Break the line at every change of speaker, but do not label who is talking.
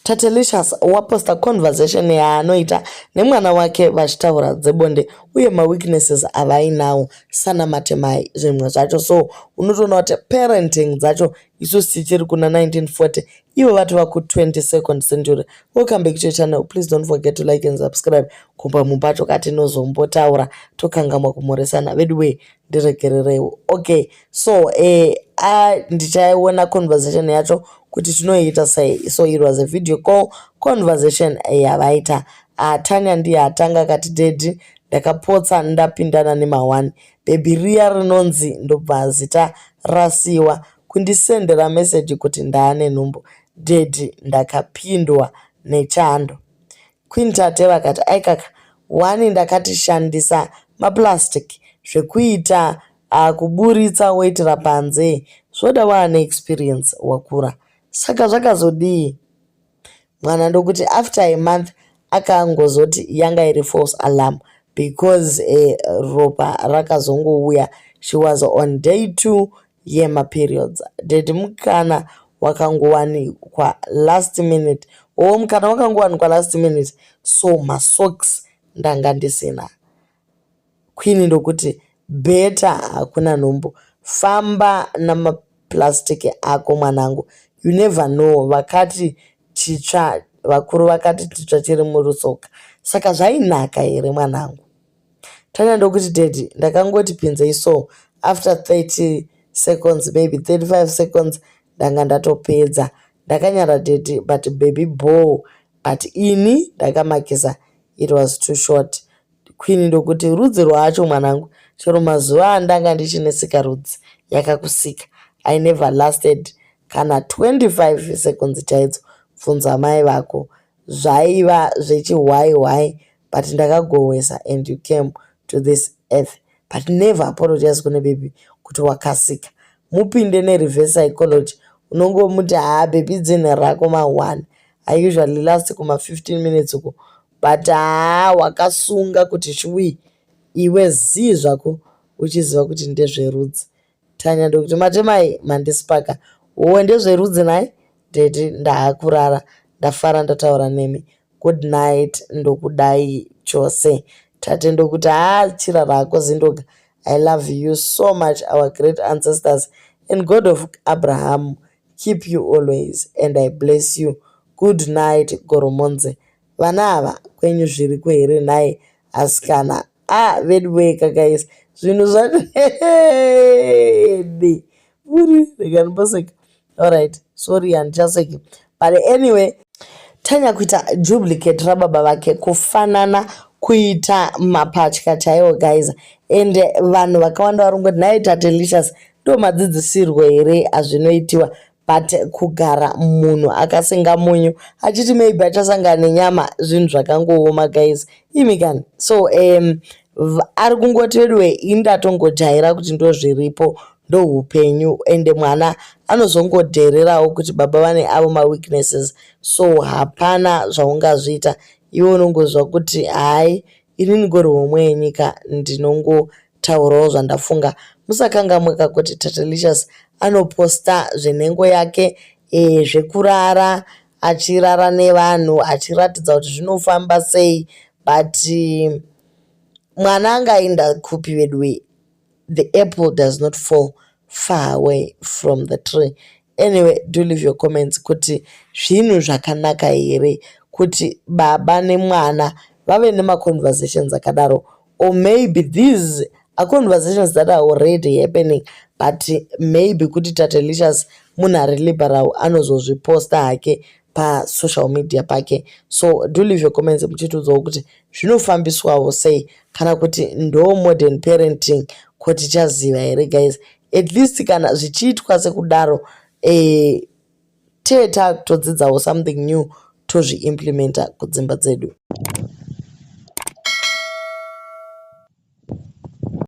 Tatelicious waposta conversation yaanoita nemwana wake vachitaura dzebonde uye maweaknesses avainawo sana matemai zvimwe zvacho. So unotoona kuti parenting dzacho isusu tichiri kuna 1940 ivo vati vaku 22nd century. Welcome back to your channel. Please don't forget to like and subscribe. Kumba mupacho kati nozombotaura tokangamwa kumhoresana vedwe ndiregererewo. Okay, so ndichaiona conversation yacho kuti tinoita sei. So it was a video call conversation yavaita. Tanya ndiye atanga kati dedi ndakapotsa ndapindana nema1 baby ria rinonzi ndobva zita rasiwa kundisendera message kuti ndaane nhumbu dedi ndakapindwa nechando. Queen Tate vakati aikaka wani ndakatishandisa maplastic zvekuita kuburitsa waitira panze zvoda waane experience wakura saka zvakazodii. Mwana ndokuti after a month akangozoti yanga iri false alarm because ropa rakazongouya. She was on day 2 yemaperiods. Dedi mukana wakangowanikwa last minute. Mukana wakangowanikwa last minute, so masocks ndanga ndisina. Queen ndokuti beta hakuna nhumbu, famba namaplastic ako mwanangu, you never know. Vakati chitsva, vakuru vakati chitsva chiri murutsoka, saka zvainaka here mwanangu. Tanya ndokuti dedi ndakangoti pinzei so after 30 seconds maybe 35 seconds ndanga ndatopedza. Ndakanyara dedi but baby boy, but ini ndakamakisa it was too short. Queen ndokuti rudzi rwacho mwanangu chero mazuva andanga ndichinesika rudzi yakakusika. I never lasted kana 25 seconds chaidzo. Funza mai vako zvaiva zvechihwai but ndakagowesa and you came to this earth. But never apologize kune baby kuti wakasika. Mupinde nereverse psychology. Unongomuti baby dzine rako ma1. I usually last kuma 15 minutes uko. But wakasunga kuti shui iwe zii zvako uchiziva kuti ndezverudzi. Tanya ndokuti matemai mandisipaka uwe ndezverudzi nai. Dedi ndaakurara ndafara ndataura nemi. Good night ndokudai chose. Tate ndokuti chira rako zindoga. I love you so much, our great ancestors, and God of Abraham keep you always, and I bless you. Good night Goromonze. Vanava kwenyu zviri kwere nai askana vedweka guys zvinhu zvadi uri reganiboseka. Alright, sorry handichaseki, but anyway Tanya kuita duplicate rababa vake kufanana kuita mapatya chaiwo guys, and vanhu vakawanda varongoti nai Tatelicious ndo madzidzisirwo here azvinoitiwa. But kugara munhu akasenga munyu achiti maybe achasangana nenyama zvinhu zvakangooma guys imikani. So ari kungoti wedwe indatongojaira kuti ndo zviripo ndo upenyu, ende mwana anozongodhererawo kuti baba vane avo maweaknesses. So hapana zvaungazviita, iwe unongozva kuti hai ini ngori homwe yenyika ndinongotaurawo zvandafunga. Musakangamweka kuti Tatelicious anoposta zvenhengo yake zvekurara, achirara nevanhu, achiratidza kuti zvinofamba sei, but mwana angaenda kupi vedwe. The apple does not fall far away from the tree. Anyway, do leave your comments kuti zvinhu zvakanaka here kuti baba nemwana vave nema-conversations akadaro, or maybe these are conversations that are already happening, but maybe kuti Tatelicious munhu ari liberal anozozviposta hake pasocial media pake. So do leave your comments muchitiudzawo kuti zvinofambiswawo sei, kana kuti ndo modern parenting kuti chaziva here guys. At least kana zvichiitwa sekudaro teta todzidzawo something new tozviimplementa kudzimba dzedu.